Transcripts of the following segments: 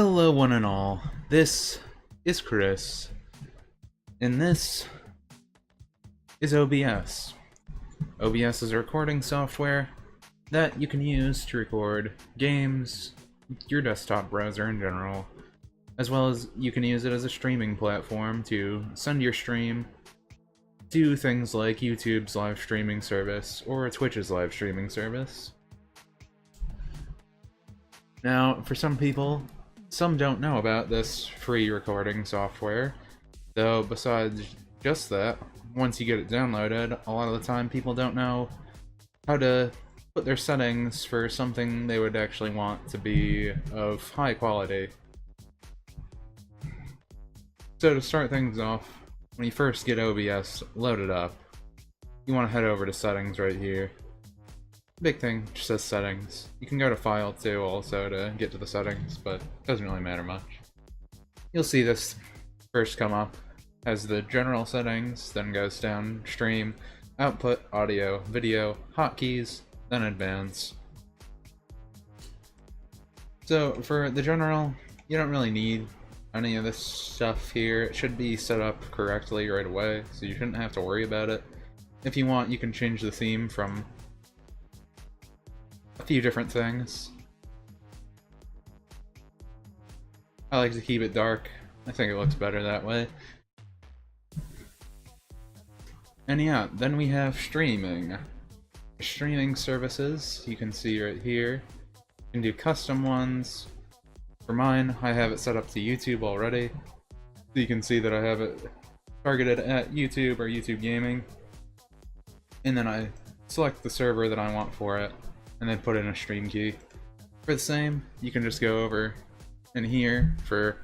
Hello one and all, this is Chris, and this is OBS. OBS is a recording software that you can use to record games, your desktop browser in general, as well as you can use it as a streaming platform to send your stream to things like YouTube's live streaming service or Twitch's live streaming service. Now, for some people, some don't know about this free recording software, though besides just that, once you get it downloaded, a lot of the time people don't know how to put their settings for something they would actually want to be of high quality. So to start things off, when you first get OBS loaded up, you want to head over to settings right here. Big thing just says settings. You can go to file too also to get to the settings, but it doesn't really matter much. You'll see this first come up as the general settings, then goes down stream, output, audio, video, hotkeys, then advanced. So for the general, you don't really need any of this stuff here. It should be set up correctly right away, so you shouldn't have to worry about it. If you want, you can change the theme from a few different things. I like to keep it dark. I think it looks better that way. And yeah, then we have streaming. Streaming services, you can see right here. You can do custom ones. For mine, I have it set up to YouTube already. So you can see that I have it targeted at YouTube or YouTube Gaming. And then I select the server that I want for it, and then put in a stream key. For the same, you can just go over in here for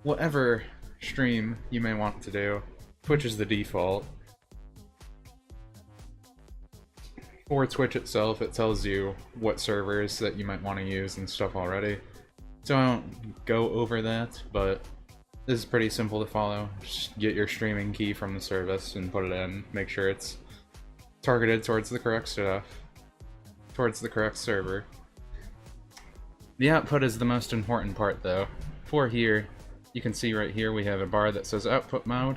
whatever stream you may want to do. Twitch is the default. For Twitch itself, it tells you what servers that you might want to use and stuff already. So I won't go over that, but this is pretty simple to follow. Just get your streaming key from the service and put it in. Make sure it's targeted towards the correct stuff. Towards the correct server. The output is the most important part though. For here, you can see right here we have a bar that says output mode.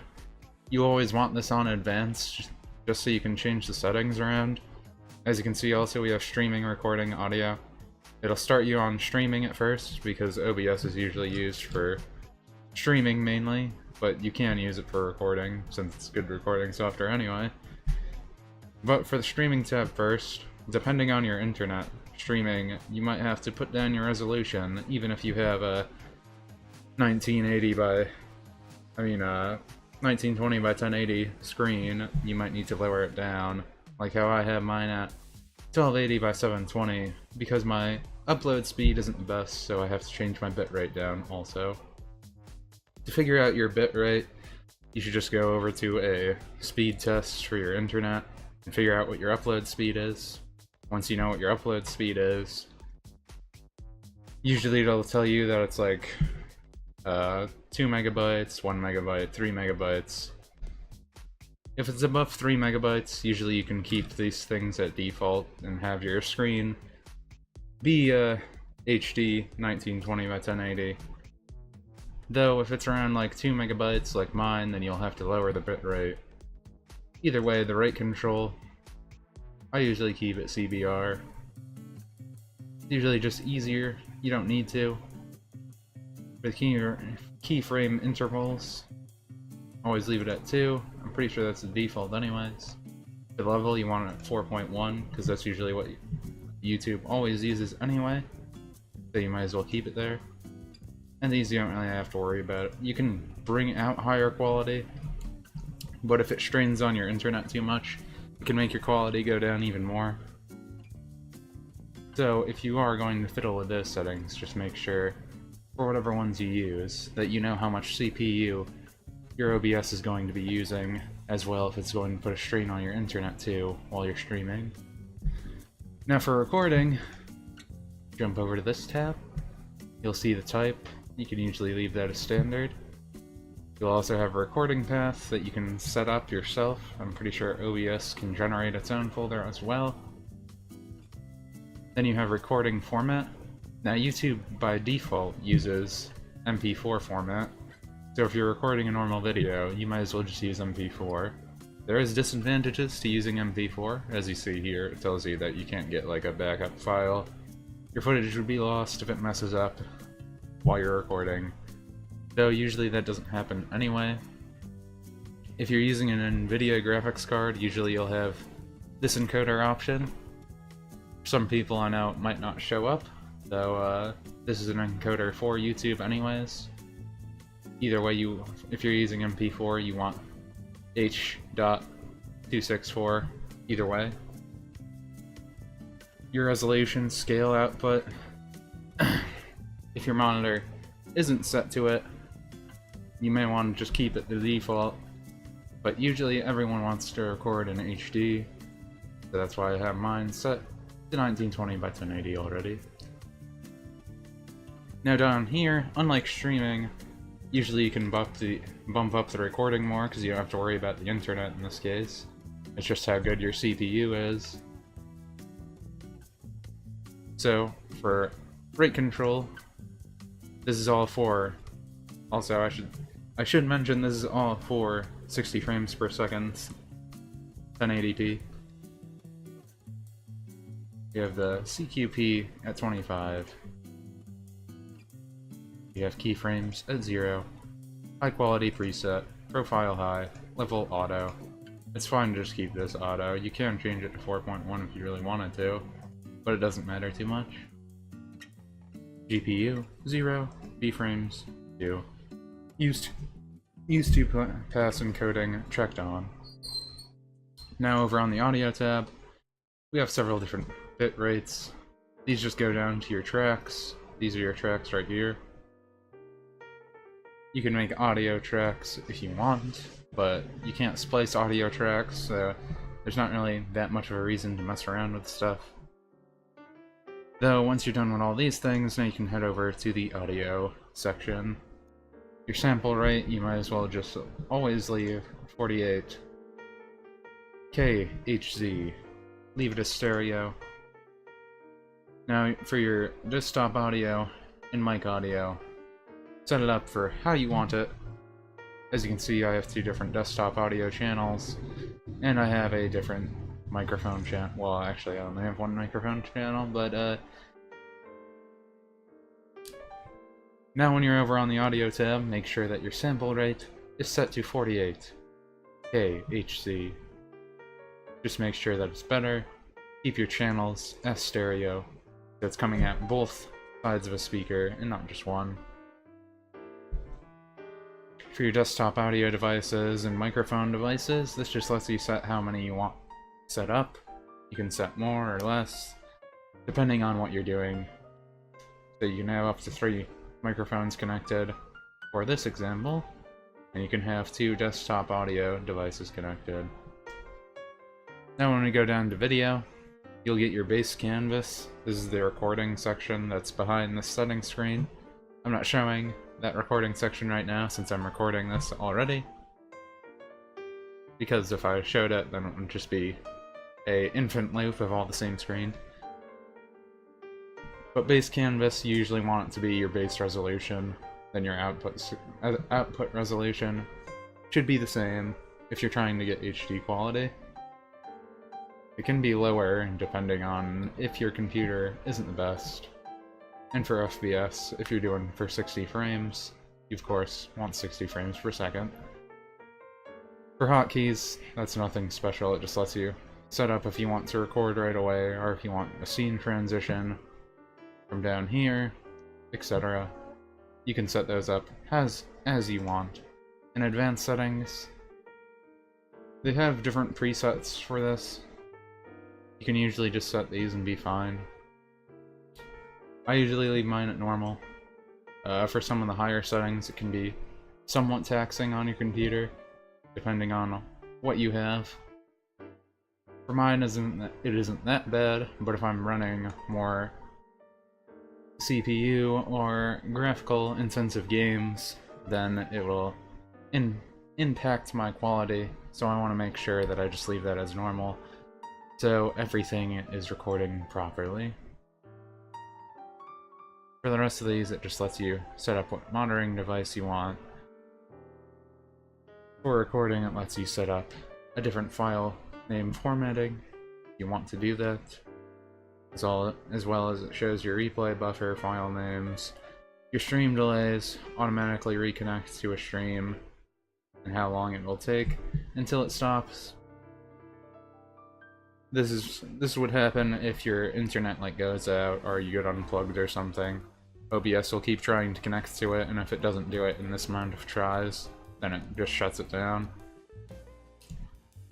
You always want this on advanced, just so you can change the settings around. As you can see also we have streaming, recording, audio. It'll start you on streaming at first, because OBS is usually used for streaming mainly, but you can use it for recording, since it's good recording software anyway. But for the streaming tab first, depending on your internet streaming, you might have to put down your resolution, even if you have a 1920 by 1080 screen. You might need to lower it down, like how I have mine at 1280 by 720, because my upload speed isn't the best, so I have to change my bitrate down also. To figure out your bitrate, you should just go over to a speed test for your internet and figure out what your upload speed is. Once you know what your upload speed is, usually it'll tell you that it's like 2 megabytes, 1 megabyte, 3 megabytes. If it's above 3 megabytes, usually you can keep these things at default and have your screen be HD 1920 by 1080. Though if it's around like 2 megabytes like mine, then you'll have to lower the bitrate. Either way, the rate control, I usually keep it CBR. It's usually just easier, you don't need to. With keyframe intervals, always leave it at 2. I'm pretty sure that's the default anyways. The level you want it at 4.1, because that's usually what YouTube always uses anyway. So you might as well keep it there. And these you don't really have to worry about. You can bring out higher quality, but if it strains on your internet too much, it can make your quality go down even more. So if you are going to fiddle with those settings, just make sure, for whatever ones you use, that you know how much CPU your OBS is going to be using, as well if it's going to put a strain on your internet too while you're streaming. Now for recording, jump over to this tab. You'll see the type. You can usually leave that as standard. You'll also have a recording path that you can set up yourself. I'm pretty sure OBS can generate its own folder as well. Then you have recording format. Now YouTube by default uses MP4 format. So if you're recording a normal video, you might as well just use MP4. There is disadvantages to using MP4. As you see here, it tells you that you can't get like a backup file. Your footage would be lost if it messes up while you're recording, though usually that doesn't happen anyway. If you're using an NVIDIA graphics card, usually you'll have this encoder option. Some people I know might not show up, though this is an encoder for YouTube anyways. Either way, if you're using MP4, you want H.264, either way. Your resolution, scale output, if your monitor isn't set to it, you may want to just keep it the default, but usually everyone wants to record in HD, so that's why I have mine set to 1920 by 1080 already. Now down here, unlike streaming, usually you can bump up the recording more because you don't have to worry about the internet in this case. It's just how good your CPU is. So, for rate control, this is all for... Also, I should mention this is all for 60 frames per second, 1080p. You have the CQP at 25. You have keyframes at 0. High quality preset, profile high, level auto. It's fine to just keep this auto. You can change it to 4.1 if you really wanted to, but it doesn't matter too much. GPU, 0. B-frames, 2. Used to pass encoding, checked on. Now over on the audio tab, we have several different bit rates. These just go down to your tracks. These are your tracks right here. You can make audio tracks if you want, but you can't splice audio tracks, so there's not really that much of a reason to mess around with stuff. Though, once you're done with all these things, now you can head over to the audio section. Your sample rate, you might as well just always leave 48 kHz. Leave it as stereo. Now, for your desktop audio and mic audio, set it up for how you want it. As you can see, I have two different desktop audio channels, and I have a different microphone channel. Well, actually, I only have one microphone channel, but now when you're over on the audio tab, make sure that your sample rate is set to 48 kHz. Just make sure that it's better. Keep your channels as stereo, so it's coming at both sides of a speaker and not just one. For your desktop audio devices and microphone devices, this just lets you set how many you want set up. You can set more or less, depending on what you're doing. So you can have up to 3 microphones connected for this example, and you can have 2 desktop audio devices connected. Now when we go down to video, you'll get your base canvas. This is the recording section that's behind the settings screen. I'm not showing that recording section right now since I'm recording this already, because if I showed it, then it would just be a infinite loop of all the same screen. But base canvas, you usually want it to be your base resolution, then your output resolution should be the same if you're trying to get HD quality. It can be lower depending on if your computer isn't the best. And for FPS, if you're doing for 60 frames, you of course want 60 frames per second. For hotkeys, that's nothing special, it just lets you set up if you want to record right away, or if you want a scene transition from down here, etc. You can set those up as you want. In advanced settings, they have different presets for this. You can usually just set these and be fine. I usually leave mine at normal. For some of the higher settings, it can be somewhat taxing on your computer, depending on what you have. For mine, it isn't that bad, but if I'm running more CPU or graphical intensive games, then it will impact my quality, so I want to make sure that I just leave that as normal, so everything is recording properly. For the rest of these, it just lets you set up what monitoring device you want. For recording, it lets you set up a different file name formatting if you want to do that, as well as it shows your replay buffer file names, your stream delays, automatically reconnect to a stream, and how long it will take until it stops. This would happen if your internet goes out or you get unplugged or something. OBS will keep trying to connect to it, and if it doesn't do it in this amount of tries, then it just shuts it down.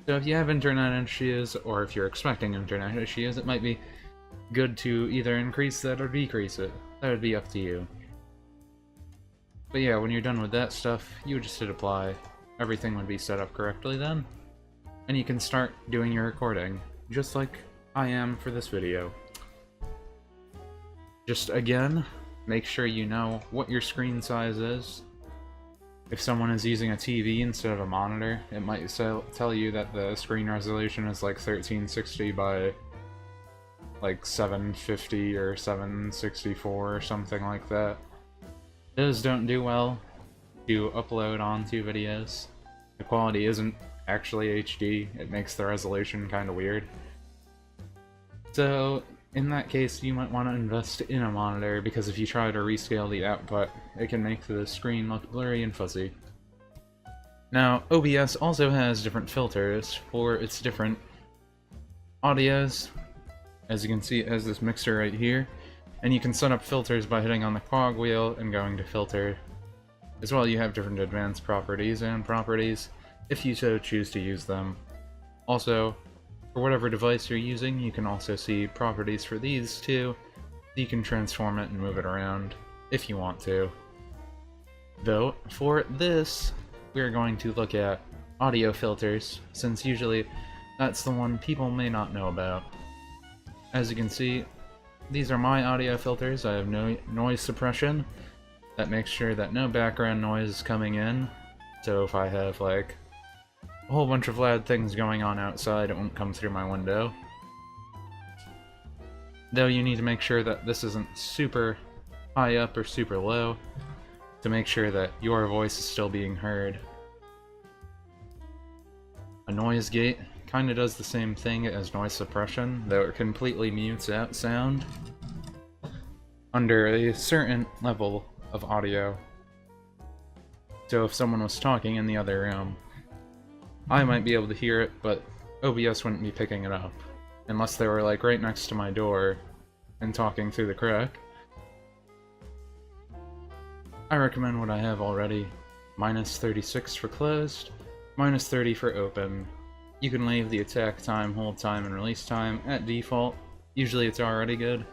So if you have internet issues, or if you're expecting internet issues, it might be good to either increase that or decrease it. That would be up to you. But yeah, when you're done with that stuff, you would just hit apply. Everything would be set up correctly then, and you can start doing your recording, just like I am for this video. Just again, make sure you know what your screen size is. If someone is using a TV instead of a monitor, it might tell you that the screen resolution is 1360 by 750 or 764 or something like that. Those don't do well to upload onto videos. The quality isn't actually HD, it makes the resolution kind of weird. So in that case, you might want to invest in a monitor, because if you try to rescale the output, it can make the screen look blurry and fuzzy. Now, OBS also has different filters for its different audios. As you can see, it has this mixer right here, and you can set up filters by hitting on the cog wheel and going to filter. As well, you have different advanced properties and properties, if you so choose to use them. Also, for whatever device you're using, you can also see properties for these too, so you can transform it and move it around if you want to. Though, for this, we're going to look at audio filters, since usually that's the one people may not know about. As you can see, these are my audio filters. I have no noise suppression. That makes sure that no background noise is coming in, so if I have a whole bunch of loud things going on outside, it won't come through my window. Though you need to make sure that this isn't super high up or super low, to make sure that your voice is still being heard. A noise gate kind of does the same thing as noise suppression, though it completely mutes out sound under a certain level of audio. So if someone was talking in the other room, I might be able to hear it, but OBS wouldn't be picking it up, unless they were right next to my door and talking through the crack. I recommend what I have already, -36 for closed, -30 for open. You can leave the attack time, hold time, and release time at default. Usually it's already good.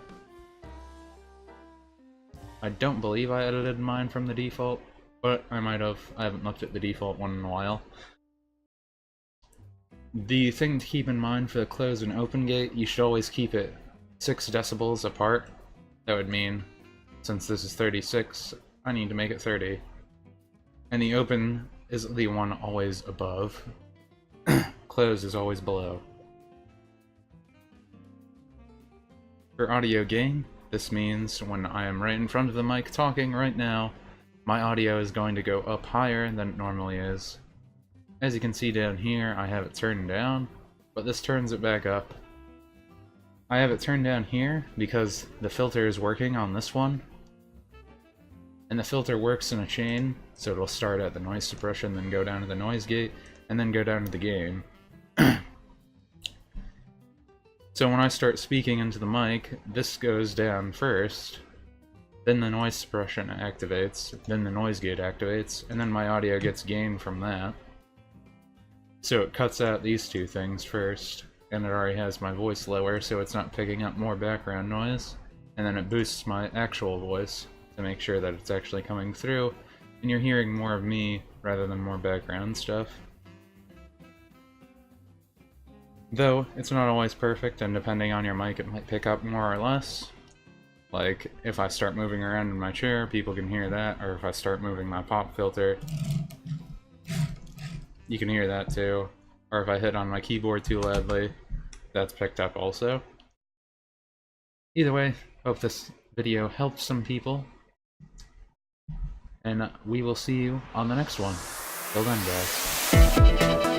I don't believe I edited mine from the default, but I might have. I haven't looked at the default one in a while. The thing to keep in mind for the close and open gate, you should always keep it 6 decibels apart. That would mean, since this is 36, I need to make it 30. And the open is the one always above. Close is always below. For audio gain, this means when I am right in front of the mic talking right now, my audio is going to go up higher than it normally is. As you can see down here, I have it turned down, but this turns it back up. I have it turned down here because the filter is working on this one, and the filter works in a chain, so it'll start at the noise suppression, then go down to the noise gate, and then go down to the gain. So when I start speaking into the mic, this goes down first, then the noise suppression activates, then the noise gate activates, and then my audio gets gained from that. So it cuts out these two things first, and it already has my voice lower, so it's not picking up more background noise, and then it boosts my actual voice to make sure that it's actually coming through, and you're hearing more of me rather than more background stuff. Though, it's not always perfect, and depending on your mic, it might pick up more or less. Like, if I start moving around in my chair, people can hear that, or if I start moving my pop filter, you can hear that too. Or if I hit on my keyboard too loudly, that's picked up also. Either way, hope this video helped some people. And we will see you on the next one. Till then, guys.